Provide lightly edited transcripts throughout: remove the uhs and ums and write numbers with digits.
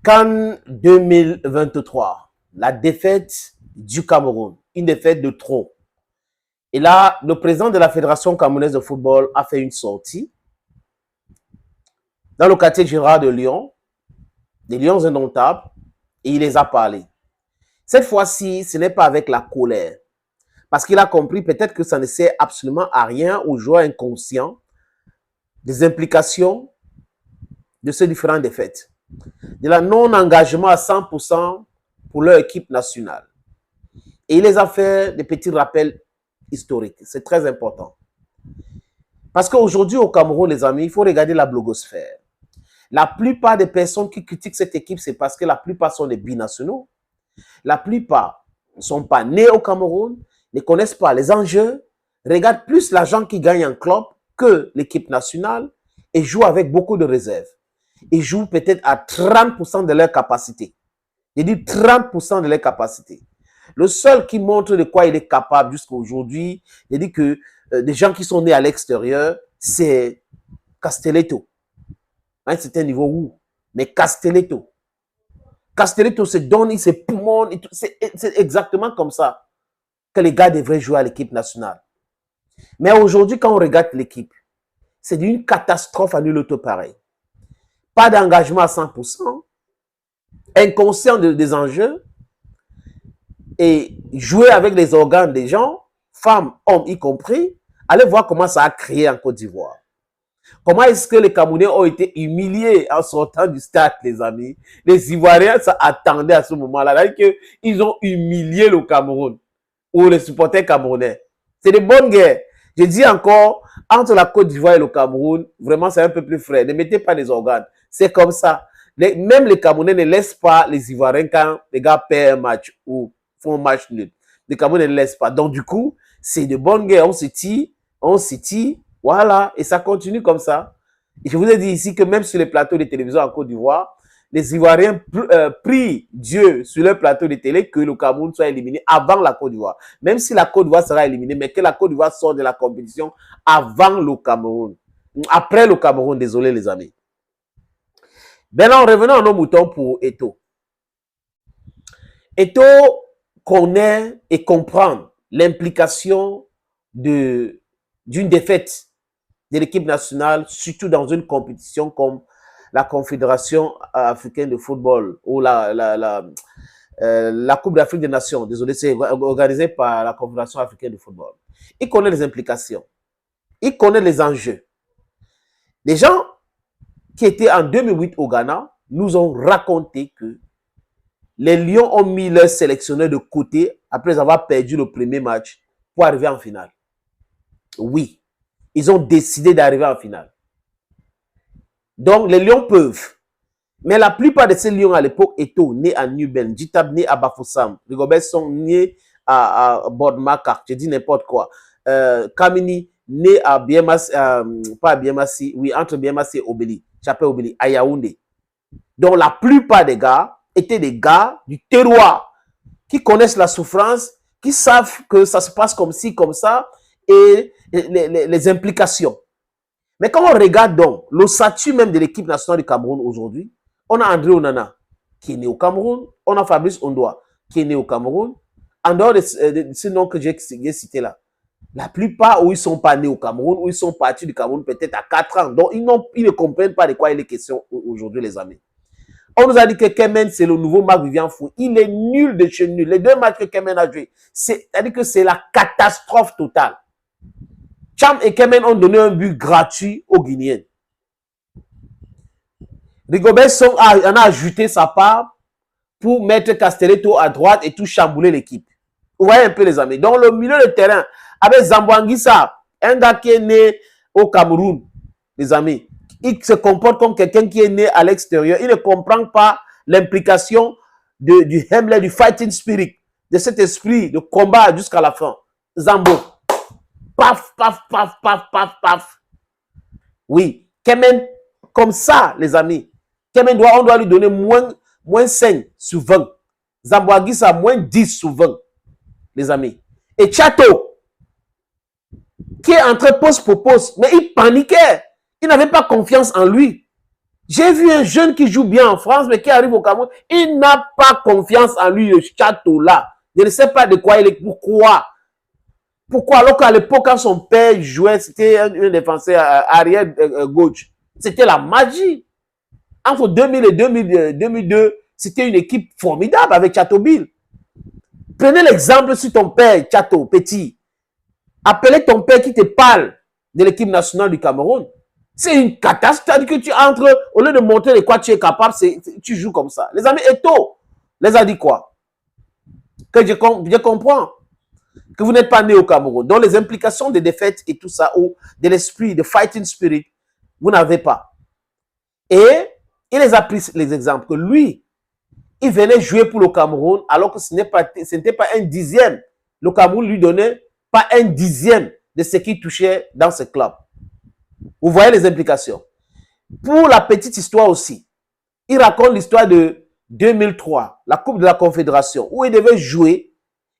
CAN 2023, la défaite du Cameroun, une défaite de trop. Et là, le président de la Fédération camerounaise de football a fait une sortie dans le quartier général de Lyon, des Lions indomptables, et il les a parlé. Cette fois-ci, ce n'est pas avec la colère, parce qu'il a compris peut-être que ça ne sert absolument à rien aux joueurs inconscients des implications de ces différentes défaites, de la non-engagement à 100% pour leur équipe nationale. Et il les a fait des petits rappels historiques. C'est très important. Parce qu'aujourd'hui, au Cameroun, les amis, il faut regarder la blogosphère. La plupart des personnes qui critiquent cette équipe, c'est parce que la plupart sont des binationaux. La plupart ne sont pas nés au Cameroun, ne connaissent pas les enjeux, regardent plus l'argent qu'ils gagnent en club que l'équipe nationale et jouent avec beaucoup de réserves. Ils jouent peut-être à 30% de leur capacité. Je dis 30% de leur capacité. Le seul qui montre de quoi il est capable jusqu'à aujourd'hui, je dis que des gens qui sont nés à l'extérieur, c'est Castelletto. À un certain niveau, où? Mais Castelletto. Castelletto se donne, il se poumon, c'est exactement comme ça que les gars devraient jouer à l'équipe nationale. Mais aujourd'hui, quand on regarde l'équipe, c'est d'une catastrophe à nul autre pareil. Pas d'engagement à 100%, inconscient des enjeux, et jouer avec les organes des gens, femmes, hommes y compris. Allez voir comment ça a créé en Côte d'Ivoire. Comment est-ce que les Camerounais ont été humiliés en sortant du stade, les amis? Les Ivoiriens attendaient à ce moment-là. Ils ont humilié le Cameroun ou les supporters camerounais. C'est de bonnes guerres. Je dis encore, entre la Côte d'Ivoire et le Cameroun, vraiment c'est un peu plus frais. Ne mettez pas les organes. C'est comme ça. Même les Camerounais ne laissent pas les Ivoiriens quand les gars perdent un match ou font un match nul. Les Camerounais ne laissent pas. Donc du coup, c'est de bonnes guerres. On se tire, voilà, et ça continue comme ça. Et je vous ai dit ici que même sur les plateaux de télévision en Côte d'Ivoire, les Ivoiriens prient Dieu sur leur plateau de télé que le Cameroun soit éliminé avant la Côte d'Ivoire. Même si la Côte d'Ivoire sera éliminée, mais que la Côte d'Ivoire sorte de la compétition avant le Cameroun. Après le Cameroun, désolé les amis. Maintenant, revenons à nos moutons pour Eto'o. Eto'o connaît et comprend l'implication d'une défaite de l'équipe nationale, surtout dans une compétition comme la Confédération africaine de football ou la Coupe d'Afrique des Nations. Désolé, c'est organisé par la Confédération africaine de football. Il connaît les implications. Il connaît les enjeux. Les gens qui étaient en 2008 au Ghana nous ont raconté que les Lions ont mis leur sélectionneur de côté après avoir perdu le premier match pour arriver en finale. Oui, ils ont décidé d'arriver en finale. Donc, les Lions peuvent. Mais la plupart de ces Lions à l'époque étaient nés à Nuben, Djitab né à Bafoussam, Rigobert sont nés à Bodmakar, je dis n'importe quoi. Kamini né à Biemassi, pas à Biemassi, oui, entre Biemassi et Obéli, Chapé Obéli, à Yaoundé. Donc, la plupart des gars étaient des gars du terroir qui connaissent la souffrance, qui savent que ça se passe comme ci, comme ça, et les implications. Mais quand on regarde donc le statut même de l'équipe nationale du Cameroun aujourd'hui, on a André Onana qui est né au Cameroun, on a Fabrice Ondoa qui est né au Cameroun, en dehors de ce nom que j'ai cité là. La plupart où ils ne sont pas nés au Cameroun, où ils sont partis du Cameroun peut-être à 4 ans. Donc ils ne comprennent pas de quoi il est question aujourd'hui les amis. On nous a dit que Kemen, c'est le nouveau Marc-Vivien Fou. Il est nul de chez nul. Les deux matchs que Kemen a joué, c'est-à-dire que c'est la catastrophe totale. Cham et Kemen ont donné un but gratuit aux Guinéens. Rigobert Song en a ajouté sa part pour mettre Castelletto à droite et tout chambouler l'équipe. Vous voyez un peu les amis. Donc le milieu de terrain, avec Zamboanguissa, un gars qui est né au Cameroun, les amis, il se comporte comme quelqu'un qui est né à l'extérieur. Il ne comprend pas l'implication du Hemler, du fighting spirit, de cet esprit de combat jusqu'à la fin. Zambo. Paf, paf, paf, paf, paf, paf. Oui. Kemen, comme ça, les amis. Kemen, on doit lui donner moins 5 sur 20. Zamboanguissa, moins 10 sur 20. Les amis. Et Chateau, qui est entré poste pour poste, mais il paniquait. Il n'avait pas confiance en lui. J'ai vu un jeune qui joue bien en France, mais qui arrive au Cameroun. Il n'a pas confiance en lui, le château là. Je ne sais pas de quoi il est. Pourquoi? Pourquoi? Alors qu'à l'époque, quand son père jouait, c'était un défenseur arrière gauche. C'était la magie. Entre 2000 et 2002, c'était une équipe formidable avec Chateaubil. Prenez l'exemple sur ton père, Chateau, petit. Appelez ton père qui te parle de l'équipe nationale du Cameroun. C'est une catastrophe que tu entres, au lieu de montrer de quoi tu es capable, tu joues comme ça. Les amis, Eto'o les a dit quoi? Que je comprends que vous n'êtes pas né au Cameroun. Donc les implications des défaites et tout ça, ou de l'esprit, de fighting spirit, vous n'avez pas. Et il les a pris les exemples que lui, il venait jouer pour le Cameroun alors que ce n'était pas un dixième. Le Cameroun lui donnait pas un dixième de ce qu'il touchait dans ce club. Vous voyez les implications. Pour la petite histoire aussi, il raconte l'histoire de 2003, la Coupe de la Confédération, où il devait jouer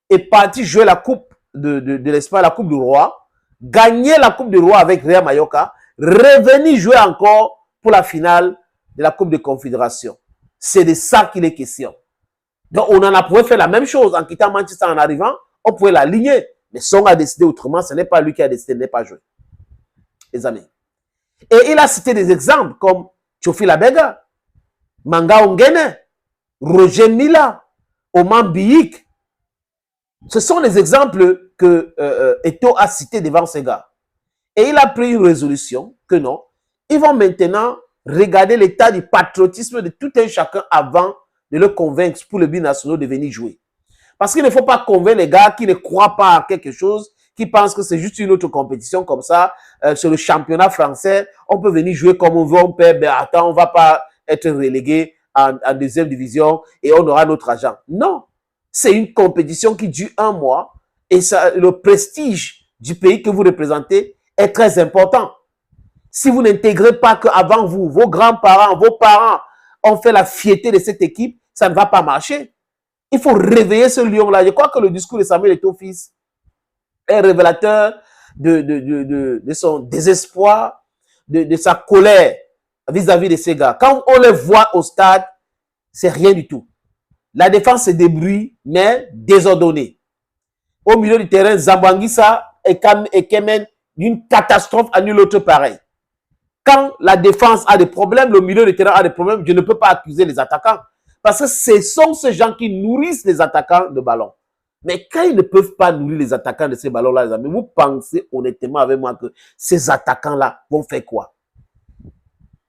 et partir jouer la Coupe de l'Espagne, la Coupe du Roi, gagner la Coupe du Roi avec Real Mallorca, revenir jouer encore pour la finale de la Coupe de Confédération. C'est de ça qu'il est question. Donc, on en a pu faire la même chose en quittant Manchester en arrivant, on pouvait l'aligner. Mais Song a décidé autrement, ce n'est pas lui qui a décidé de ne pas jouer. Les amis. Et il a cité des exemples comme Tchofi Labega, Manga Ongene, Roger Mila, Oman Biyik. Ce sont les exemples que Eto'o a cités devant ces gars. Et il a pris une résolution que non, ils vont maintenant regarder l'état du patriotisme de tout un chacun avant de le convaincre pour le binational de venir jouer. Parce qu'il ne faut pas convaincre les gars qui ne croient pas à quelque chose, qui pensent que c'est juste une autre compétition comme ça, sur le championnat français, on peut venir jouer comme on veut, on peut, ben attends, on ne va pas être relégué en deuxième division et on aura notre argent. Non, c'est une compétition qui dure un mois et ça, le prestige du pays que vous représentez est très important. Si vous n'intégrez pas qu'avant vous, vos grands-parents, vos parents ont fait la fierté de cette équipe, ça ne va pas marcher. Il faut réveiller ce lion-là. Je crois que le discours de Samuel Eto'o fils est révélateur de son désespoir, de sa colère vis-à-vis de ces gars. Quand on les voit au stade, c'est rien du tout. La défense se débrouille, mais désordonnée. Au milieu du terrain, Zambanguissa et Kemen d'une catastrophe à nul autre pareil. Quand la défense a des problèmes, le milieu du terrain a des problèmes, je ne peux pas accuser les attaquants. Parce que ce sont ces gens qui nourrissent les attaquants de ballon. Mais quand ils ne peuvent pas nourrir les attaquants de ces ballons-là, les amis, vous pensez honnêtement avec moi que ces attaquants-là vont faire quoi?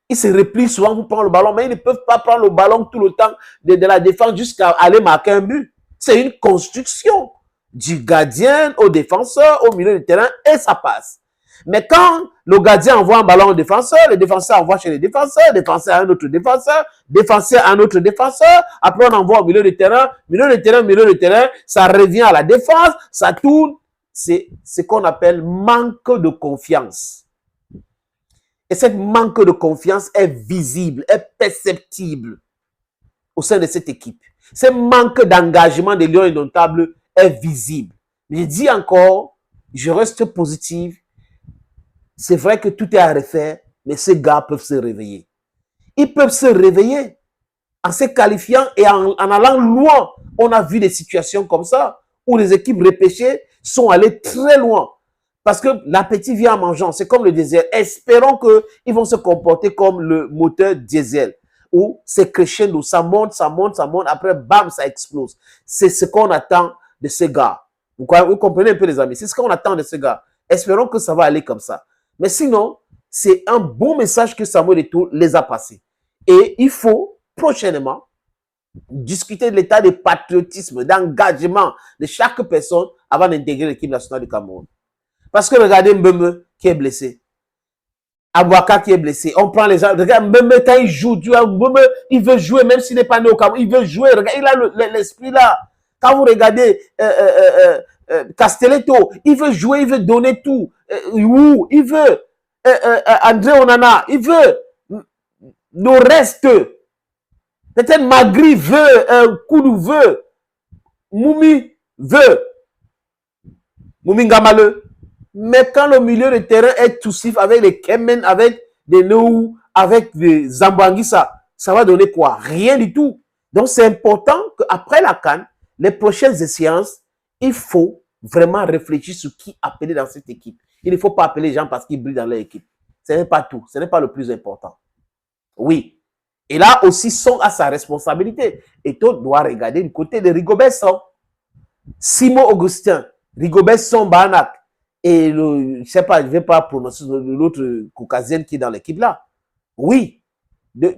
Ils se replient souvent pour prendre le ballon, mais ils ne peuvent pas prendre le ballon tout le temps de la défense jusqu'à aller marquer un but. C'est une construction du gardien au défenseur, au milieu du terrain, et ça passe. Mais quand le gardien envoie un ballon au défenseur, le défenseur envoie chez le défenseur à un autre défenseur, défenseur à un autre défenseur, après on envoie au milieu de terrain, milieu de terrain, ça revient à la défense, ça tourne. C'est ce qu'on appelle manque de confiance. Et cette manque de confiance est visible, est perceptible au sein de cette équipe. Ce manque d'engagement des Lions indomptables est visible. Mais je dis encore, je reste positif. C'est vrai que tout est à refaire, mais ces gars peuvent se réveiller. Ils peuvent se réveiller en se qualifiant et en allant loin. On a vu des situations comme ça, où les équipes repêchées sont allées très loin. Parce que l'appétit vient en mangeant. C'est comme le diesel. Espérons qu'ils vont se comporter comme le moteur diesel. Où c'est crescendo, ça monte, ça monte, ça monte. Après, bam, ça explose. C'est ce qu'on attend de ces gars. Vous comprenez un peu, les amis? C'est ce qu'on attend de ces gars. Espérons que ça va aller comme ça. Mais sinon, c'est un bon message que Samuel Eto'o les a passés. Et il faut prochainement discuter de l'état de patriotisme, d'engagement de chaque personne avant d'intégrer l'équipe nationale du Cameroun. Parce que regardez Mbembe qui est blessé. Abouaka qui est blessé. On prend les gens. Regarde Mbembe quand il joue. Mbembe, il veut jouer même s'il n'est pas né au Cameroun. Il veut jouer. Regarde, il a l'esprit là. Quand vous regardez Castelletto, il veut jouer, il veut donner tout. Il veut André Onana, il veut le reste. Peut-être Magri veut, Koudou veut, Moumi veut, Moumi Ngamale. Mais quand le milieu de terrain est toussif avec les Kemen, avec des Nou, avec des Zambanguissa, ça va donner quoi? Rien du tout. Donc, c'est important qu'après la CAN, les prochaines séances, il faut vraiment réfléchir sur qui appeler dans cette équipe. Il ne faut pas appeler les gens parce qu'ils brillent dans leur équipe. Ce n'est pas tout. Ce n'est pas le plus important. Oui. Et là aussi, Song a sa responsabilité. Et toi, dois regarder du côté de Rigobert Song. Simon Augustin, Rigobert Song Banak. Et je ne sais pas, je ne vais pas prononcer l'autre caucasienne qui est dans l'équipe là. Oui.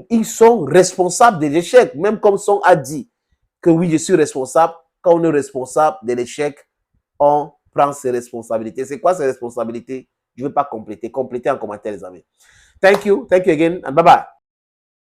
Ils sont responsables de l'échec. Même comme Song a dit que oui, je suis responsable. Quand on est responsable de l'échec, on prend ses responsabilités. C'est quoi ses responsabilités? Je ne veux pas compléter. Complétez en commentaire, les amis. Thank you again, and bye-bye.